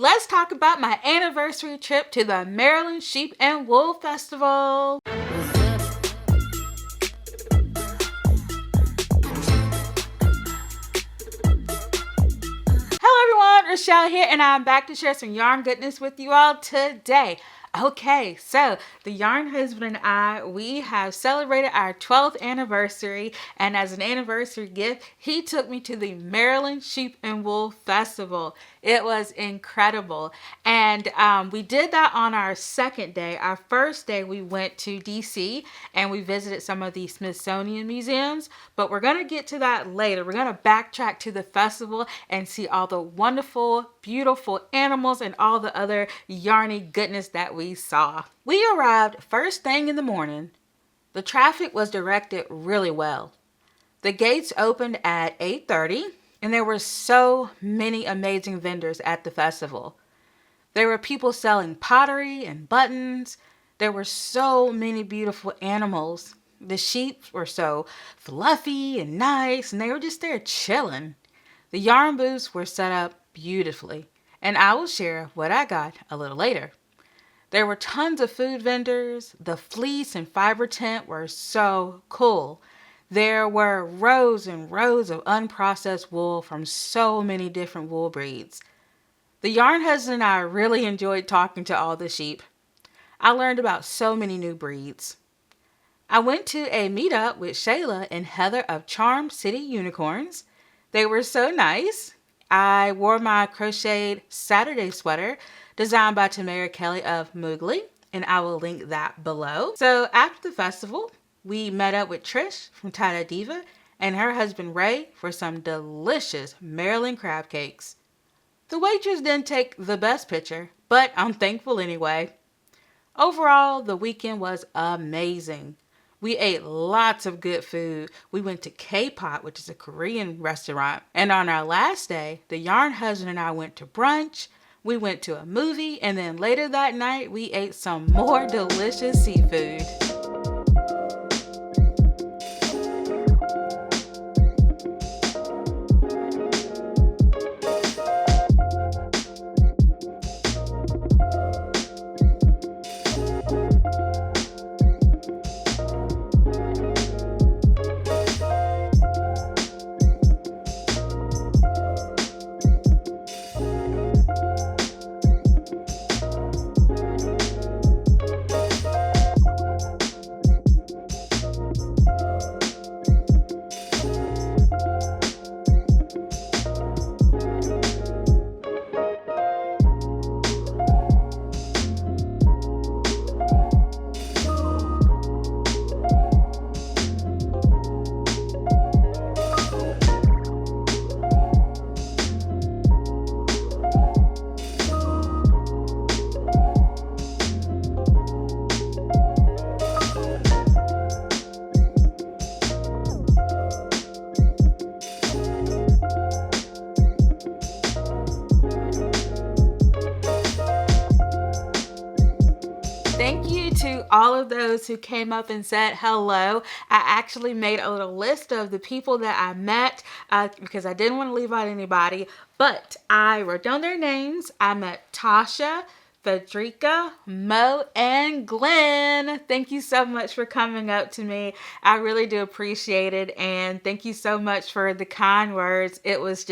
let's talk about my anniversary trip to the Maryland Sheep and Wool Festival. Hello everyone, Rochelle here, and I'm back to share some yarn goodness with you all today. Okay, so the yarn husband and I, we have celebrated our 12th anniversary, and as an anniversary gift, he took me to the Maryland Sheep and Wool Festival. It was incredible, and we did that on our second day. Our first day, we went to DC and we visited some of the Smithsonian Museums, but we're going to get to that later. We're going to backtrack to the festival and see all the wonderful, beautiful animals and all the other yarny goodness that we saw. We arrived first thing in the morning. The traffic was directed really well. The gates opened at 8:30, and there were so many amazing vendors at the festival. There were people selling pottery and buttons. There were so many beautiful animals. The sheep were so fluffy and nice, and they were just there chilling. The yarn booths were set up beautifully, and I will share what I got a little later. There were tons of food vendors. The fleece and fiber tent were so cool. There were rows and rows of unprocessed wool from so many different wool breeds. The yarn husband and I really enjoyed talking to all the sheep. I learned about so many new breeds. I went to a meetup with Shayla and Heather of Charm City Unicorns. They were so nice. I wore my crocheted Saturday sweater designed by Tamara Kelly of Moogly, and I will link that below. So after the festival, we met up with Trish from Tie Diva and her husband Ray for some delicious Maryland crab cakes. The waitress didn't take the best picture, but I'm thankful anyway. Overall, the weekend was amazing. We ate lots of good food. We went to K-Pot, which is a Korean restaurant. And on our last day, the yarn husband and I went to brunch. We went to a movie, and then later that night, we ate some more delicious seafood. Thank you to all of those who came up and said hello. I actually made a little list of the people that I met because I didn't want to leave out anybody, but I wrote down their names. I met Tasha, Federica, Mo, and Glenn. Thank you so much for coming up to me. I really do appreciate it, and thank you so much for the kind words. It was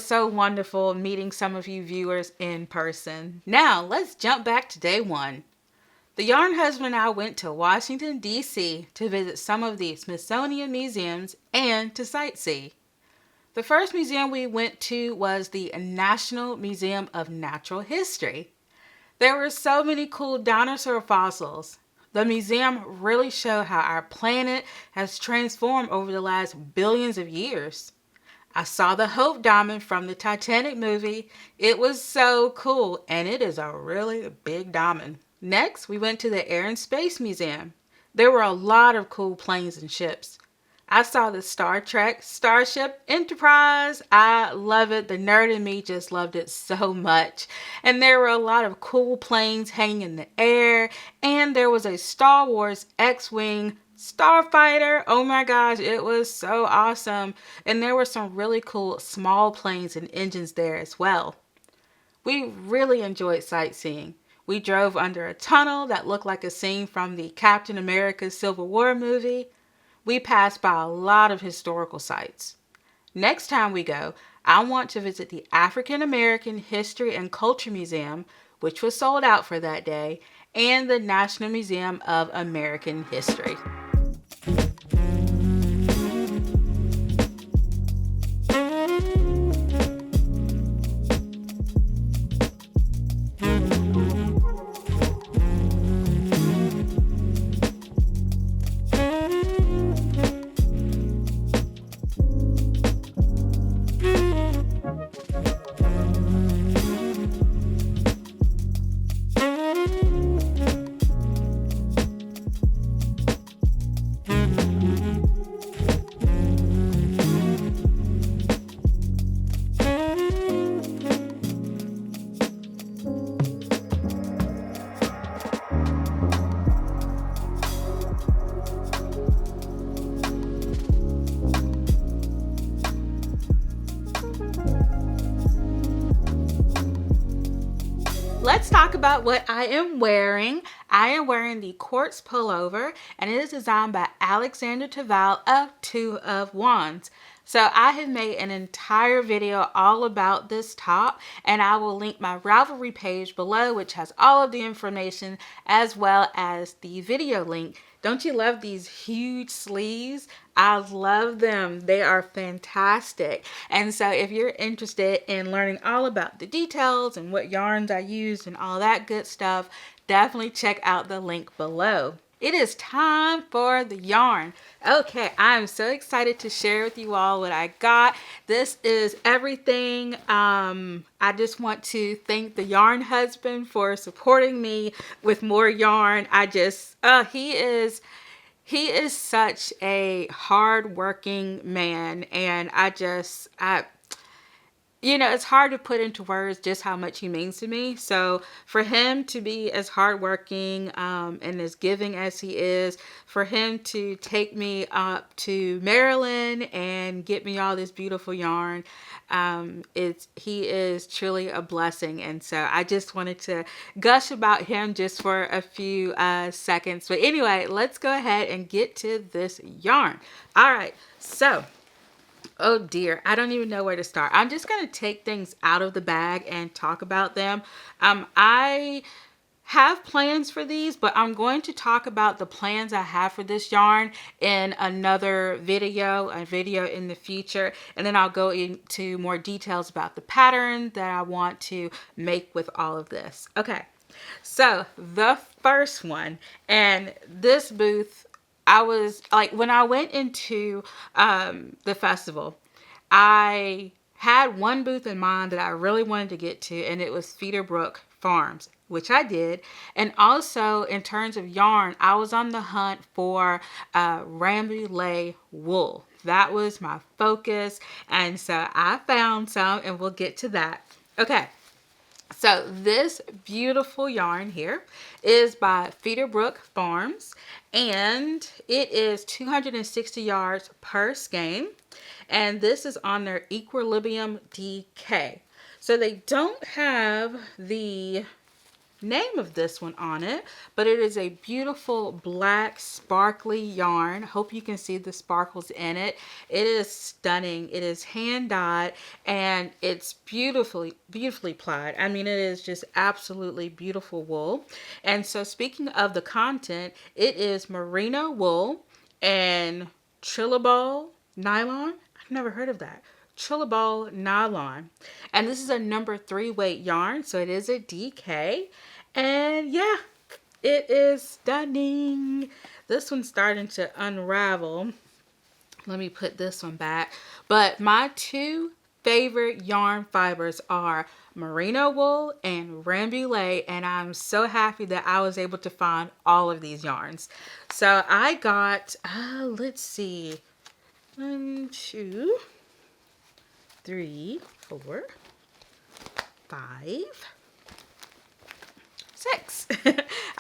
so wonderful meeting some of you viewers in person. Now, let's jump back to day one. The yarn husband and I went to Washington, D.C. to visit some of the Smithsonian Museums and to sightsee. The first museum we went to was the National Museum of Natural History. There were so many cool dinosaur fossils. The museum really showed how our planet has transformed over the last billions of years. I saw the Hope Diamond from the Titanic movie. It was so cool, and it is a really big diamond. Next, we went to the Air and Space Museum. There were a lot of cool planes and ships. I saw the Star Trek Starship Enterprise. I love it. The nerd in me just loved it so much. And there were a lot of cool planes hanging in the air. And there was a Star Wars X-Wing Starfighter. Oh my gosh, it was so awesome. And there were some really cool small planes and engines there as well. We really enjoyed sightseeing. We drove under a tunnel that looked like a scene from the Captain America Civil War movie. We passed by a lot of historical sites. Next time we go, I want to visit the African American History and Culture Museum, which was sold out for that day, and the National Museum of American History. Let's talk about what I am wearing. I am wearing the Quartz Pullover, and it is designed by Alexander Taval of Two of Wands. So I have made an entire video all about this top, and I will link my Ravelry page below, which has all of the information as well as the video link. Don't you love these huge sleeves? I love them. They are fantastic. And so if you're interested in learning all about the details and what yarns I used and all that good stuff, definitely check out the link below. It is time for the yarn. Okay, I'm so excited to share with you all what I got. This is everything. I just want to thank the yarn husband for supporting me with more yarn. He is such a hard-working man, and it's hard to put into words just how much he means to me. So for him to be as hardworking and as giving as he is, for him to take me up to Maryland and get me all this beautiful yarn, he is truly a blessing. And so I just wanted to gush about him just for a few seconds. But anyway, let's go ahead and get to this yarn. All right, so oh dear, I don't even know where to start. I'm just going to take things out of the bag and talk about them. I have plans for these, but I'm going to talk about the plans I have for this yarn in another video, a video in the future. And then I'll go into more details about the pattern that I want to make with all of this. Okay, so the first one, and this booth, I was like, when I went into the festival, I had one booth in mind that I really wanted to get to, and it was Feederbrook Farms, which I did. And also in terms of yarn, I was on the hunt for Rambouillet wool. That was my focus, and so I found some, and we'll get to that. Okay. So this beautiful yarn here is by Feederbrook Farms, and it is 260 yards per skein, and this is on their Equilibrium DK. So they don't have the name of this one on it, but it is a beautiful black sparkly yarn. Hope you can see the sparkles in it. It is stunning. It is hand dyed, and it's beautifully plied. I mean, it is just absolutely beautiful wool. And so speaking of the content, it is merino wool and Trillaball nylon. I've never heard of that. Trillaball nylon, and this is a number 3 weight yarn, so it is a DK. And yeah, it is stunning. This one's starting to unravel. Let me put this one back. But my two favorite yarn fibers are merino wool and Rambouillet, and I'm so happy that I was able to find all of these yarns. So I got, let's see, 1, 2, 3, 4, 5, 6.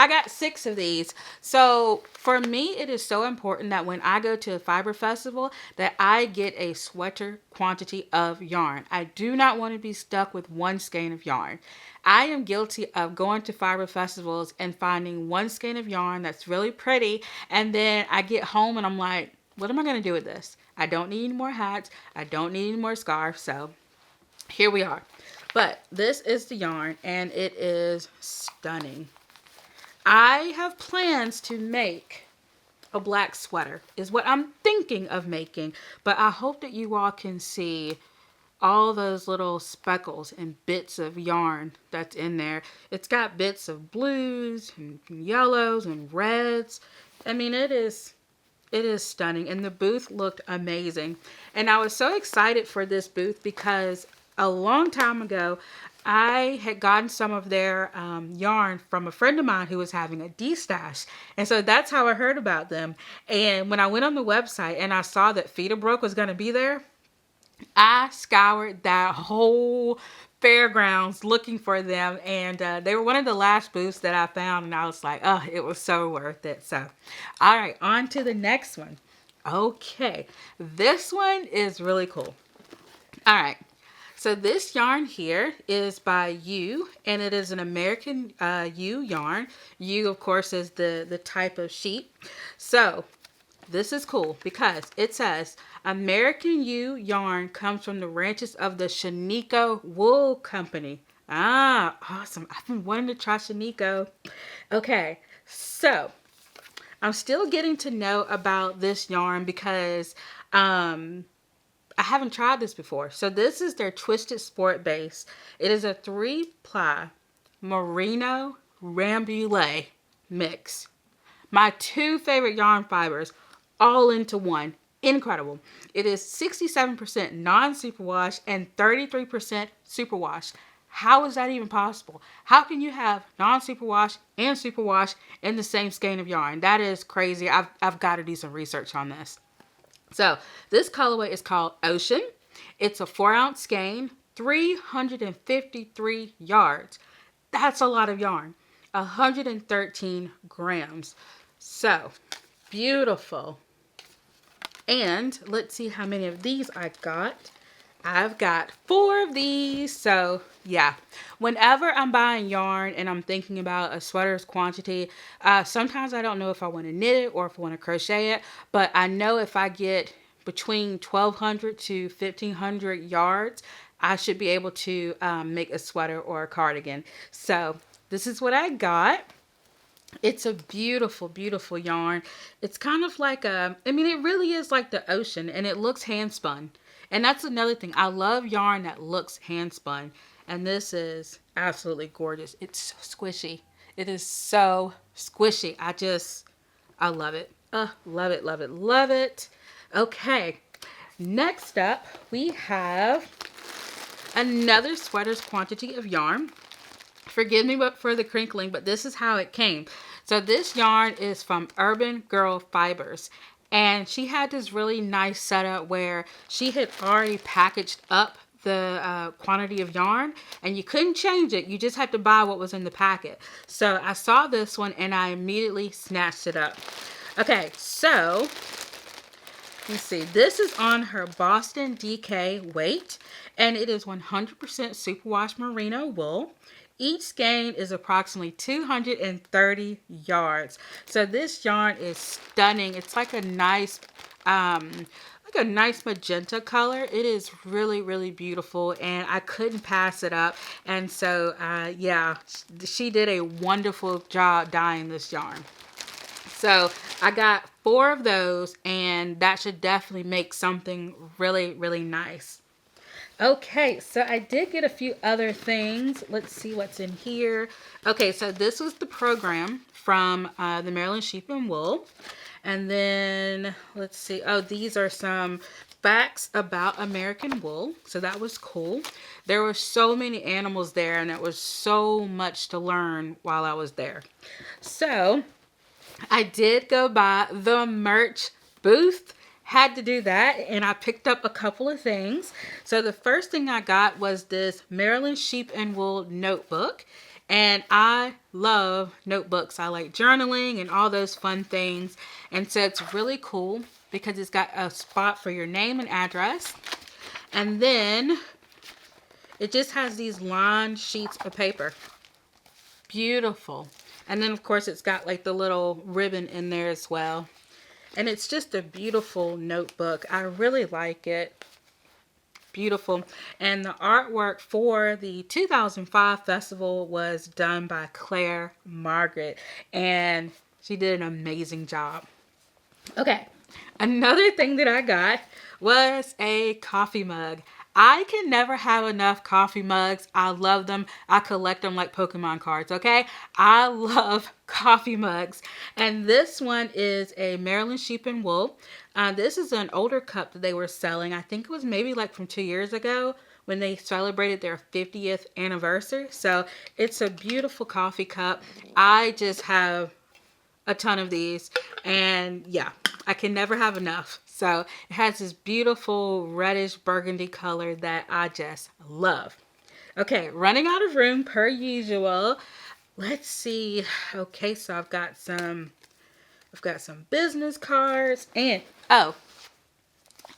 I got 6 of these. So for me, it is so important that when I go to a fiber festival that I get a sweater quantity of yarn. I do not want to be stuck with one skein of yarn. I am guilty of going to fiber festivals and finding one skein of yarn that's really pretty, and then I get home and I'm like, what am I going to do with this? I don't need any more hats. I don't need any more scarves. So here we are. But this is the yarn, and it is stunning. I have plans to make a black sweater, is what I'm thinking of making. But I hope that you all can see all those little speckles and bits of yarn that's in there. It's got bits of blues and yellows and reds. I mean, it is stunning, and the booth looked amazing. And I was so excited for this booth because a long time ago, I had gotten some of their yarn from a friend of mine who was having a D-stash. And so that's how I heard about them. And when I went on the website and I saw that Feeder Broke was going to be there, I scoured that whole fairgrounds looking for them. And they were one of the last booths that I found. And I was like, oh, it was so worth it. So, all right, on to the next one. Okay, this one is really cool. All right. So this yarn here is by U, and it is an American U yarn. U, of course, is the type of sheep. So this is cool because it says American U yarn comes from the ranches of the Shaniko Wool Company. Ah, awesome. I've been wanting to try Shaniko. Okay, so I'm still getting to know about this yarn because I haven't tried this before. So this is their Twisted Sport base. It is a 3-ply merino rambouillet mix. My 2 favorite yarn fibers all into one. Incredible. It is 67% non-superwash and 33% superwash. How is that even possible? How can you have non-superwash and superwash in the same skein of yarn? That is crazy. I've got to do some research on this. So this colorway is called Ocean. It's a 4-ounce skein, 353 yards. That's a lot of yarn. 113 grams. So beautiful. And let's see how many of these I got. I've got 4 of these. So yeah, whenever I'm buying yarn and I'm thinking about a sweater's quantity, sometimes I don't know if I want to knit it or if I want to crochet it, but I know if I get between 1,200 to 1,500 yards, I should be able to make a sweater or a cardigan. So this is what I got. It's a beautiful, beautiful yarn. It's kind of like it really is like the ocean, and it looks hand spun. And that's another thing. I love yarn that looks hand spun. And this is absolutely gorgeous. It's so squishy. It is so squishy. I love it. Love it, love it, love it. Okay. Next up, we have another sweater's quantity of yarn. Forgive me for the crinkling, but this is how it came. So this yarn is from Urban Girl Fibers. And she had this really nice setup where she had already packaged up the quantity of yarn, and you couldn't change it. You just had to buy what was in the packet. So I saw this one and I immediately snatched it up. Okay, so let's see. This is on her Boston DK weight, and it is 100% superwash merino wool. Each skein is approximately 230 yards. So this yarn is stunning. It's like a nice magenta color. It is really, really beautiful, and I couldn't pass it up. And so, yeah, she did a wonderful job dyeing this yarn. So I got 4 of those, and that should definitely make something really, really nice. Okay, so I did get a few other things. Let's see what's in here. Okay, so this was the program from the Maryland Sheep and Wool. And then, let's see. Oh, these are some facts about American wool. So that was cool. There were so many animals there, and it was so much to learn while I was there. So I did go by the merch booth. had to do that, and I picked up a couple of things. So the first thing I got was this Maryland Sheep and Wool notebook. And I love notebooks. I like journaling and all those fun things. And so it's really cool because it's got a spot for your name and address. And then it just has these lined sheets of paper. Beautiful. And then, of course, it's got like the little ribbon in there as well. And it's just a beautiful notebook. I really like it. Beautiful. And the artwork for the 2005 festival was done by Claire Margaret, and she did an amazing job. Okay, another thing that I got was a coffee mug. I can never have enough coffee mugs. I love them. I collect them like Pokemon cards, okay? I love coffee mugs. And this one is a Maryland Sheep and Wool. This is an older cup that they were selling. I think it was maybe like from 2 years ago when they celebrated their 50th anniversary. So it's a beautiful coffee cup. I just have a ton of these, and yeah, I can never have enough. So it has this beautiful reddish burgundy color that I just love. Okay, running out of room per usual. Let's see. Okay, so I've got some business cards, and oh,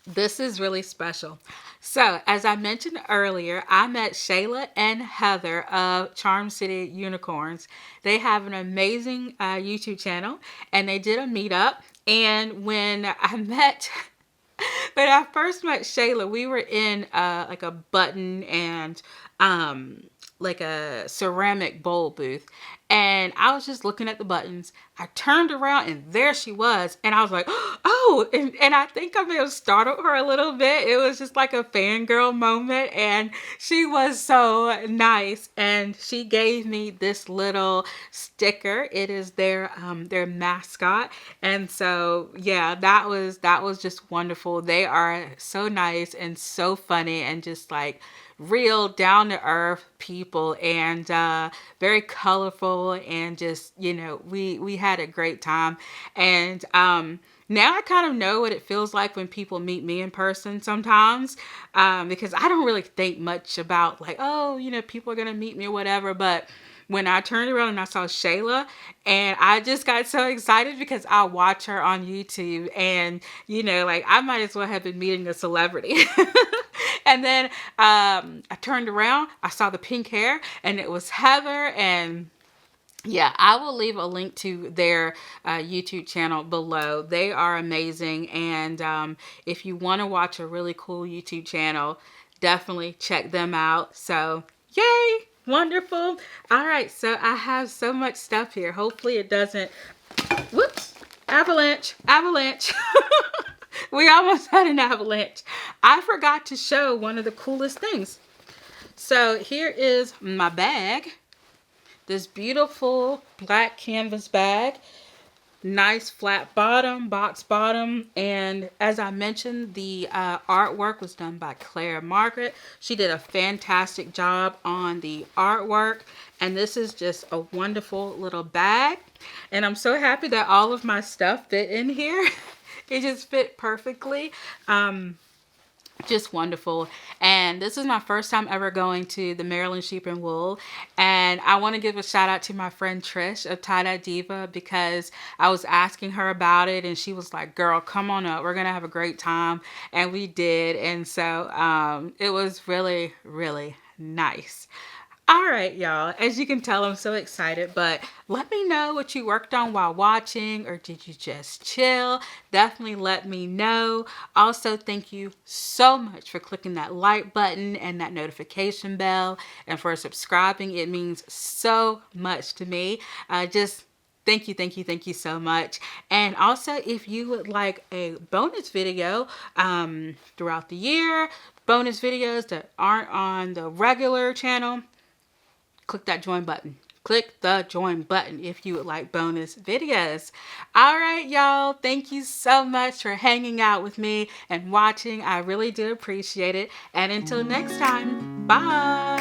this is really special. So, as I mentioned earlier, I met Shayla and Heather of Charm City Unicorns. They have an amazing YouTube channel, and they did a meetup. And when I first met Shayla, we were in like a button and like a ceramic bowl booth. And I was just looking at the buttons. I turned around and there she was. And I was like, oh, and I think I may have startled her a little bit. It was just like a fangirl moment. And she was so nice. And she gave me this little sticker. It is their mascot. And so, yeah, that was just wonderful. They are so nice and so funny and just like real down to earth people, and very colorful, and just, you know, we had a great time. And now I kind of know what it feels like when people meet me in person sometimes, because I don't really think much about like, oh, you know, people are gonna meet me or whatever. But when I turned around and I saw Shayla, and I just got so excited because I watch her on YouTube, and, you know, like I might as well have been meeting a celebrity. And then I turned around, I saw the pink hair, and it was Heather. And yeah, I will leave a link to their YouTube channel below. They are amazing. And if you want to watch a really cool YouTube channel, definitely check them out. So yay, wonderful. All right, so I have so much stuff here. Hopefully it doesn't, whoops, avalanche. We almost had an avalanche. I forgot to show one of the coolest things. So here is my bag. This beautiful black canvas bag. Nice flat bottom, box bottom. And as I mentioned, the artwork was done by Claire Margaret. She did a fantastic job on the artwork. And this is just a wonderful little bag. And I'm so happy that all of my stuff fit in here. It just fit perfectly. Just wonderful. And this is my first time ever going to the Maryland Sheep and Wool. And I want to give a shout out to my friend Trish of Tie-Dye Diva, because I was asking her about it and she was like, girl, come on up. We're going to have a great time. And we did. And so it was really, really nice. All right, y'all, as you can tell, I'm so excited, but let me know what you worked on while watching, or did you just chill? Definitely let me know. Also, thank you so much for clicking that like button and that notification bell, and for subscribing. It means so much to me. Just thank you so much. And also, if you would like a bonus video throughout the year, bonus videos that aren't on the regular channel, click that join button. Click the join button if you would like bonus videos. All right, y'all. Thank you so much for hanging out with me and watching. I really do appreciate it. And until next time, bye.